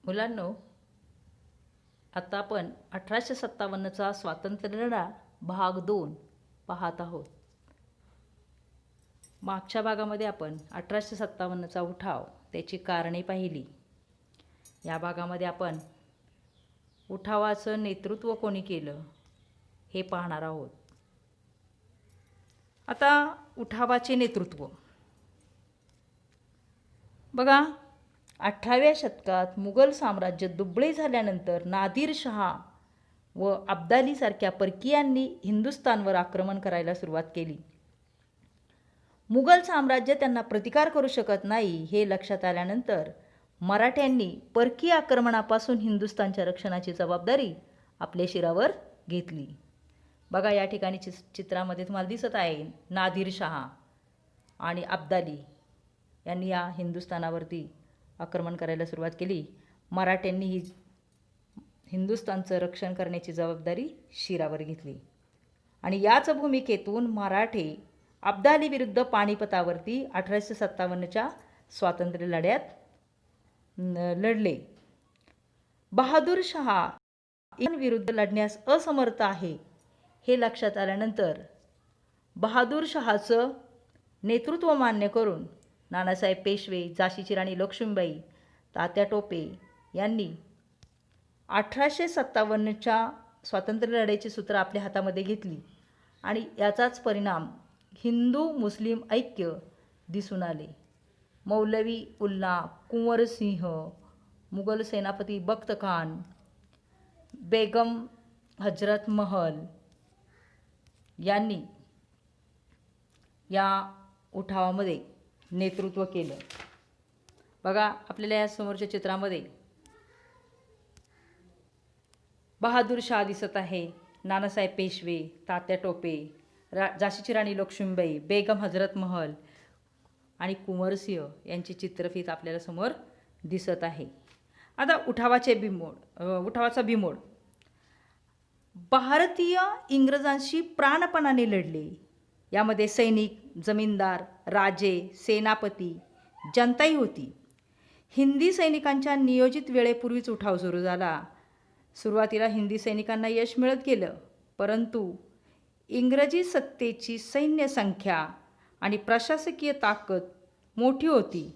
मुलांनो, आता आपण 1857चा स्वातंत्र्य लढा भाग 2 पाहत आहोत. मागच्या भागामध्ये आपण 1857चा उठाव, त्याची कारणे पाहिली. या भागामध्ये आपण उठावाचं नेतृत्व कोणी केलं हे पाहणार आहोत. आता उठावाचे नेतृत्व बघा, 18व्या शतकात मुघल साम्राज्य दुबळे झाल्यानंतर नादिर शहा व अब्दालीसारख्या परकीयांनी हिंदुस्थानवर आक्रमण करायला सुरुवात केली. मुघल साम्राज्य त्यांना प्रतिकार करू शकत नाही हे लक्षात आल्यानंतर मराठ्यांनी परकीय आक्रमणापासून हिंदुस्थानच्या रक्षणाची जबाबदारी आपल्या शिरावर घेतली. बघा, या ठिकाणी चित्रामध्ये तुम्हाला दिसत आहे नादिर शहा आणि अब्दाली यांनी या हिंदुस्थानावरती आक्रमण करायला सुरुवात केली. मराठ्यांनी ही हिंदुस्थानचं रक्षण करण्याची जबाबदारी शिरावर घेतली आणि याच भूमिकेतून मराठे अब्दाली विरुद्ध पानिपतावरती 1857च्या स्वातंत्र्य लढ्यात लढले. बहादूर शहा विरुद्ध लढण्यास असमर्थ आहे हे लक्षात आल्यानंतर बहादूर शहाचं नेतृत्व मान्य करून नानासाहेब पेशवे, झाशीची राणी लक्ष्मीबाई, तात्या टोपे यांनी 1857च्या स्वातंत्र्य लढ्याची सूत्र आपल्या हातामध्ये घेतली आणि याचाच परिणाम हिंदू मुस्लिम ऐक्य दिसून आले. मौलवी उल्ला, कुंवर सिंह, मुघल सेनापती बख्त खान, बेगम हजरत महल यांनी या उठावामध्ये नेतृत्व केलं. बघा, आपल्याला या समोरच्या चित्रामध्ये बहादूर शाह दिसत आहे, नानासाहेब पेशवे, तात्या टोपे, झाशीची राणी लक्ष्मीबाई, बेगम हजरत महल आणि कुंवरसिंह यांची चित्रफित आपल्याला समोर दिसत आहे. आता उठावाचा बिमोड भारतीय इंग्रजांशी प्राणपणाने लढले. यामध्ये सैनिक, जमीनदार, राजे, सेनापती, जनताही होती. हिंदी सैनिकांच्या नियोजित वेळेपूर्वीच उठाव सुरू झाला. सुरुवातीला हिंदी सैनिकांना यश मिळत गेलं, परंतु इंग्रजी सत्तेची सैन्य संख्या आणि प्रशासकीय ताकद मोठी होती.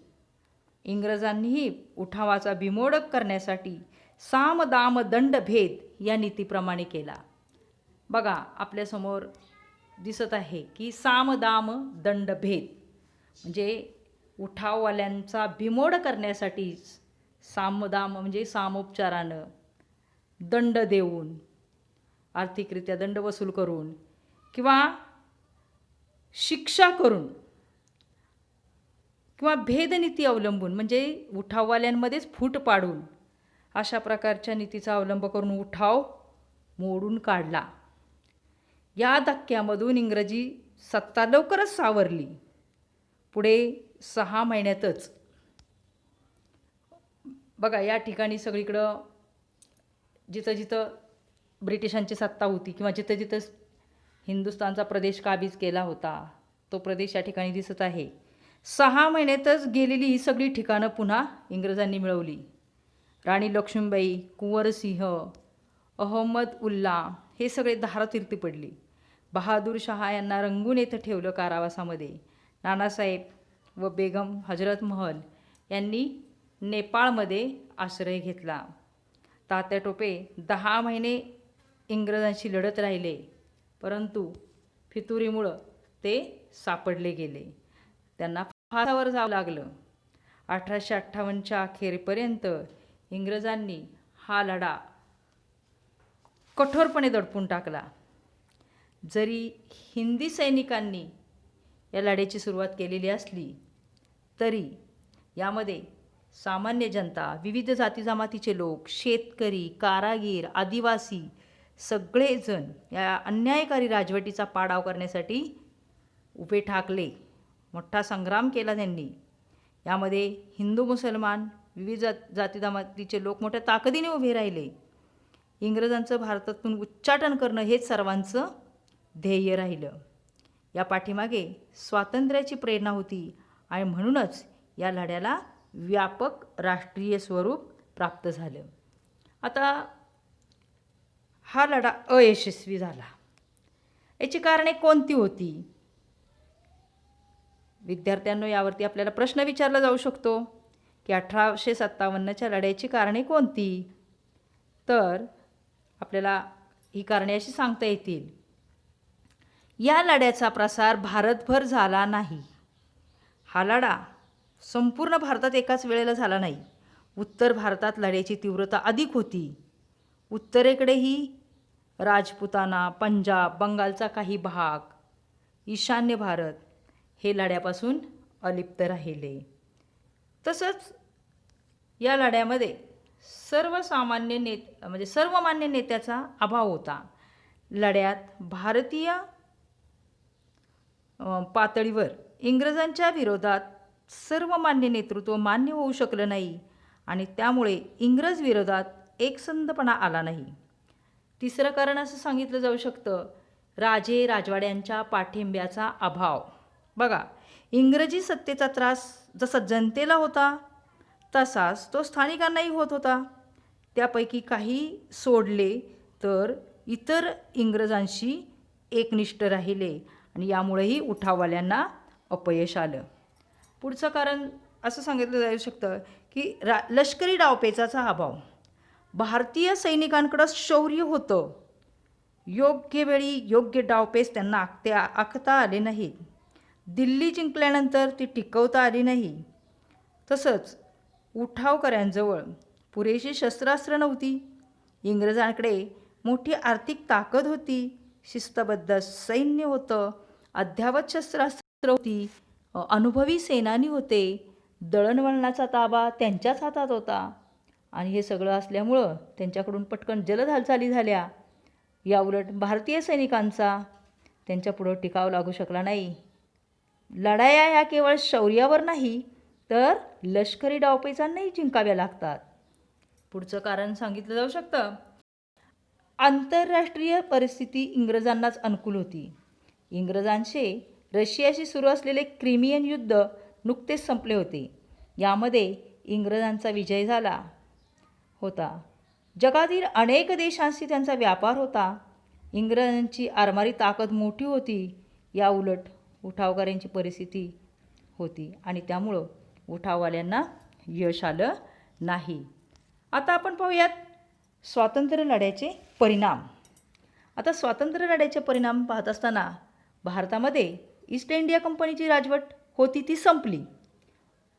इंग्रजांनीही उठावाचा बिमोड करण्यासाठी साम दाम दंड भेद या नीतीप्रमाणे केला. बघा, आपल्यासमोर दिसत आहे की साम दाम दंड भेद म्हणजे उठाववाल्यांचा बिमोड करण्यासाठी सामदाम म्हणजे सामोपचारानं, दंड देऊन, आर्थिकरित्या दंड वसूल करून किंवा शिक्षा करून किंवा भेदनीती अवलंबून म्हणजे उठाववाल्यांमध्येच फूट पाडून अशा प्रकारच्या नीतीचा अवलंब करून उठाव मोडून काढला. या धक्क्यामधून इंग्रजी सत्ता लवकरच सावरली. पुढे 6 महिन्यातच बघा, या ठिकाणी सगळीकडं जिथं जिथं ब्रिटिशांची सत्ता होती किंवा जिथं जिथं हिंदुस्थानचा प्रदेश काबीज केला होता तो प्रदेश या ठिकाणी दिसत आहे. 6 महिन्यातच गेलेली ही सगळी ठिकाणं पुन्हा इंग्रजांनी मिळवली. राणी लक्ष्मीबाई, कुंवरसिंह, अहमद उल्ला हे सगळे धारातीर्थी पडले. बहादूर शहा यांना रंगून येथे ठेवलं कारावासामध्ये. नानासाहेब व बेगम हजरत महल यांनी नेपाळमध्ये आश्रय घेतला. तात्या टोपे 10 महिने इंग्रजांशी लढत राहिले, परंतु फितुरीमुळं ते सापडले गेले. त्यांना फासावर जावं लागलं. 1858च्या अखेरपर्यंत इंग्रजांनी हा लढा कठोरपणे दडपून टाकला. जरी हिंदी सैनिकांनी या लढ्याची सुरुवात केलेली असली तरी यामध्ये सामान्य जनता, विविध जाती जमातीचे लोक, शेतकरी, कारागीर, आदिवासी सगळेजण या अन्यायकारी राजवटीचा पाडाव करण्यासाठी उभे ठाकले. मोठा संग्राम केला त्यांनी. यामध्ये हिंदू, मुसलमान, विविध जाती जमातीचे लोक मोठ्या ताकदीने उभे राहिले. इंग्रजांचं भारतातून उच्चाटन करणं हेच सर्वांचं ध्येय राहिलं. या पाठीमागे स्वातंत्र्याची प्रेरणा होती आणि म्हणूनच या लढ्याला व्यापक राष्ट्रीय स्वरूप प्राप्त झालं. आता हा लढा अयशस्वी झाला. याची कारणे कोणती होती? विद्यार्थ्यांनो, यावरती आपल्याला प्रश्न विचारला जाऊ शकतो की 1857च्या लढ्याची कारणे कोणती? तर आपल्याला ही कारणे अशी सांगता येतील. या लढ्याचा प्रसार भारतभर झाला नाही. हा लढा संपूर्ण भारतात एकाच वेळेला झाला नाही. उत्तर भारतात लढ्याची तीव्रता अधिक होती. उत्तरेकडेही राजपुताना, पंजाब, बंगालचा काही भाग, ईशान्य भारत हे लढ्यापासून अलिप्त राहिले. तसंच या लढ्यामध्ये सर्वमान्य नेत्याचा अभाव होता. लढ्यात भारतीय पातळीवर इंग्रजांच्या विरोधात सर्वमान्य नेतृत्व मान्य होऊ शकलं नाही आणि त्यामुळे इंग्रज विरोधात एकसंधपणा आला नाही. तिसरं कारण असं सांगितलं जाऊ शकतं, राजे राजवाड्यांच्या पाठिंब्याचा अभाव. बघा, इंग्रजी सत्तेचा त्रास जसा जनतेला होता तसाच तो स्थानिकांनाही होत होता. त्यापैकी काही सोडले तर इतर इंग्रजांशी एकनिष्ठ राहिले आणि यामुळेही उठाववाल्यांना अपयश आलं. पुढचं कारण असं सांगितलं जाऊ शकतं की लष्करी डावपेचाचा अभाव. भारतीय सैनिकांकडं शौर्य होतं, योग्य वेळी योग्य डावपेच त्यांना आखता आले नाहीत. दिल्ली जिंकल्यानंतर ती टिकवता आली नाही. तसंच उठावकऱ्यांजवळ पुरेशी शस्त्रास्त्र नव्हती. इंग्रजांकडे मोठी आर्थिक ताकद होती, शिस्तबद्ध सैन्य होतं, अद्ययावत शस्त्रास्त्र होती, अनुभवी सेनानी होते, दळणवळणाचा ताबा त्यांच्याच हातात होता आणि हे सगळं असल्यामुळं त्यांच्याकडून पटकन जलद हालचाली झाल्या. याउलट भारतीय सैनिकांचा त्यांच्यापुढं टिकाव लागू शकला नाही. लढाया ह्या केवळ शौर्यावर नाही तर लष्करी डावपेचांनाही जिंकाव्या लागतात. पुढचं कारण सांगितलं जाऊ शकतं, आंतरराष्ट्रीय परिस्थिती इंग्रजांनाच अनुकूल होती. इंग्रजांचे रशियाशी सुरू असलेले क्रिमियन युद्ध नुकतेच संपले होते. यामध्ये इंग्रजांचा विजय झाला होता. जगातील अनेक देशांशी त्यांचा व्यापार होता. इंग्रजांची आरमारी ताकद मोठी होती. या उलट उठावकऱ्यांची परिस्थिती होती आणि त्यामुळं उठाववाल्यांना यश आलं नाही. आता आपण पाहूयात स्वातंत्र्य लढ्याचे परिणाम. आता स्वातंत्र्य लढ्याचे परिणाम पाहत असताना भारतामध्ये ईस्ट इंडिया कंपनीची राजवट होती ती संपली.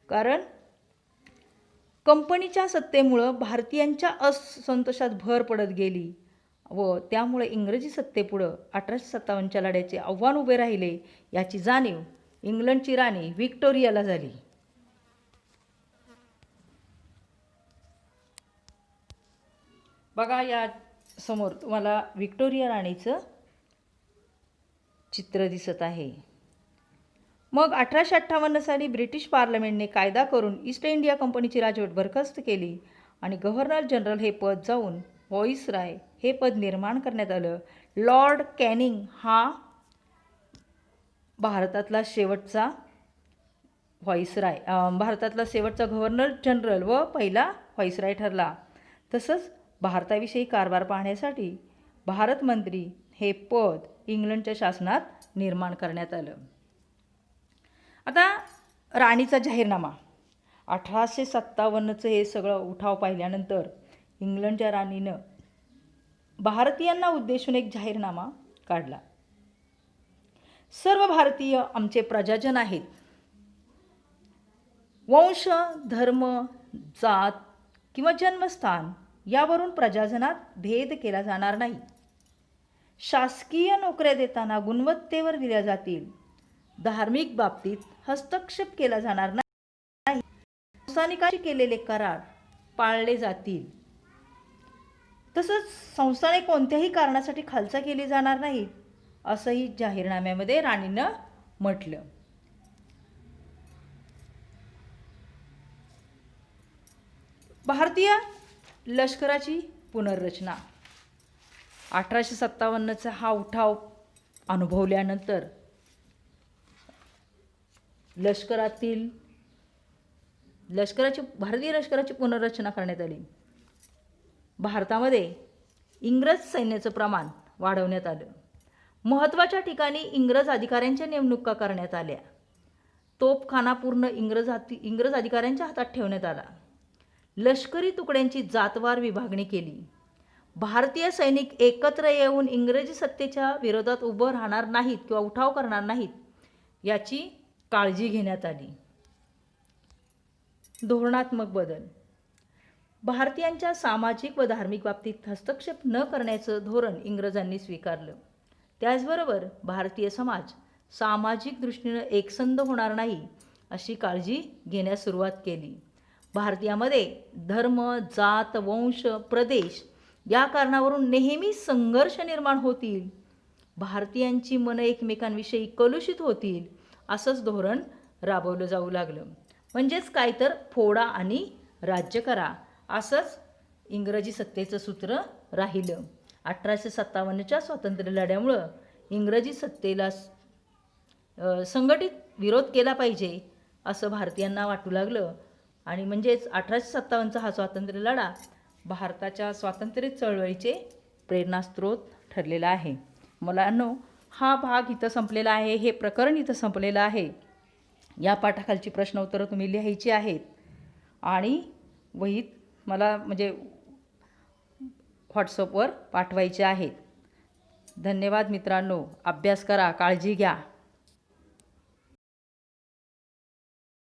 कारण कंपनीच्या सत्तेमुळं भारतीयांच्या असंतोषात भर पडत गेली व त्यामुळे इंग्रजी सत्तेपुढं 1857च्या लढ्याचे आव्हान उभे राहिले. याची जाणीव इंग्लंडची राणी व्हिक्टोरियाला झाली. बघा, या समोर तुम्हाला व्हिक्टोरिया राणीचं चित्र दिसत आहे. मग 1858 साली ब्रिटिश पार्लमेंटने कायदा करून ईस्ट इंडिया कंपनीची राजवट बरखास्त केली आणि गव्हर्नर जनरल हे पद जाऊन व्हॉइसराय हे पद निर्माण करण्यात आलं. लॉर्ड कॅनिंग हा भारतातला शेवटचा गव्हर्नर जनरल व पहिला व्हॉइसराय ठरला. तसंच भारताविषयी कारभार पाहण्यासाठी भारत मंत्री हे पद इंग्लंडच्या शासनात निर्माण करण्यात आलं. आता राणीचा जाहीरनामा. 1857चं हे सगळं उठाव पाहिल्यानंतर इंग्लंडच्या राणीनं भारतीयांना उद्देशून एक जाहीरनामा काढला. सर्व भारतीय आमचे प्रजाजन आहेत. वंश, धर्म, जात किंवा जन्मस्थान यावरून प्रजाजनात भेद केला जाणार नाही. शासकीय नोकऱ्या देताना गुणवत्तेवर दिल्या जातील. धार्मिक बाबतीत हस्तक्षेप केला जाणार नाही. संस्थानिकांशी केलेले करार पाळले जातील. तसंच संस्थाने कोणत्याही कारणासाठी खालसा केली जाणार नाही असंही जाहीरनाम्यामध्ये राणीनं म्हटलं. भारतीय लष्कराची पुनर्रचना. 1857चा हा उठाव अनुभवल्यानंतर लष्करातील भारतीय लष्कराची पुनर्रचना करण्यात आली. भारतामध्ये इंग्रज सैन्याचं प्रमाण वाढवण्यात आलं. महत्त्वाच्या ठिकाणी इंग्रज अधिकाऱ्यांच्या नेमणुका करण्यात आल्या. तोफखाना पूर्ण इंग्रज अधिकाऱ्यांच्या हातात ठेवण्यात आला. लष्करी तुकड्यांची जातवार विभागणी केली. भारतीय सैनिक एकत्र येऊन इंग्रजी सत्तेच्या विरोधात उभं राहणार नाहीत किंवा उठाव करणार नाहीत याची काळजी घेण्यात आली. धोरणात्मक बदल. भारतीयांच्या सामाजिक व धार्मिक बाबतीत हस्तक्षेप न करण्याचं धोरण इंग्रजांनी स्वीकारलं. त्याचबरोबर भारतीय समाज सामाजिक दृष्टीनं एकसंध होणार नाही अशी काळजी घेण्यास सुरुवात केली. भारतीयामध्ये धर्म, जात, वंश, प्रदेश या कारणावरून नेहमी संघर्ष निर्माण होतील, भारतीयांची मनं एकमेकांविषयी कलुषित होतील असंच धोरण राबवलं जाऊ लागलं. म्हणजेच काय तर फोडा आणि राज्य करा असंच इंग्रजी सत्तेचं सूत्र राहिलं. 1857च्या स्वातंत्र्य लढ्यामुळं इंग्रजी सत्तेला संघटित विरोध केला पाहिजे असं भारतीयांना वाटू लागलं आणि म्हणजेच 1857चा हा स्वातंत्र्य लढा भारताच्या स्वातंत्र्य चळवळीचे प्रेरणास्त्रोत ठरलेला आहे. मुलांनो, हा भाग इथं संपलेला आहे, हे प्रकरण इथं संपलेलं आहे. या पाठाखालची प्रश्न उत्तरं तुम्ही लिहायची आहेत आणि वहीत मला म्हणजे व्हॉट्सअपवर पाठवायचे आहेत. धन्यवाद मित्रांनो. अभ्यास करा, काळजी घ्या.